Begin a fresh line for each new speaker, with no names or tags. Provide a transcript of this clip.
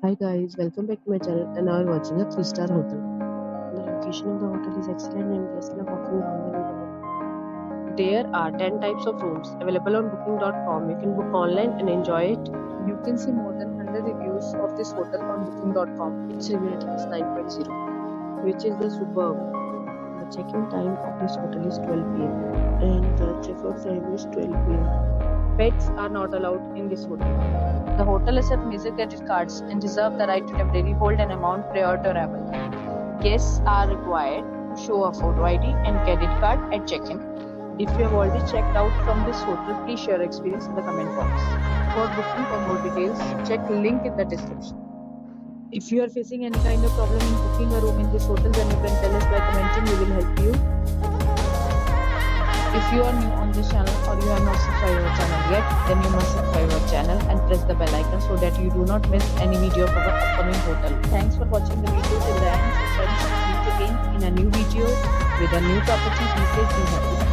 Hi guys, welcome back to my channel and now we're watching a 3-star hotel. The location of the hotel is excellent and guests love walking around the neighborhood. There are 10 types of rooms available on booking.com. You can book online and enjoy it. You can see more than 100 reviews of this hotel on booking.com. Its review rating is 9.0, which is the superb. The check-in time of this hotel is 12 p.m. and the check-out time is 12 p.m. Pets are not allowed in this hotel. The hotel accepts major credit cards and reserves the right to temporarily hold an amount prior to arrival. Guests are required to show a photo ID and credit card at check-in. If you have already checked out from this hotel, please share your experience in the comment box. For booking or more details, check link in the description. If you are facing any kind of problem in booking a room in this hotel, then you can tell us by commenting. We will help you. If you are new on this channel or you have not subscribed our channel yet, then you must subscribe our channel and press the bell icon so that you do not miss any video of our upcoming hotel. Thanks for watching the video till the end. Friends, meet again in a new video with a new property. Be safe, be happy.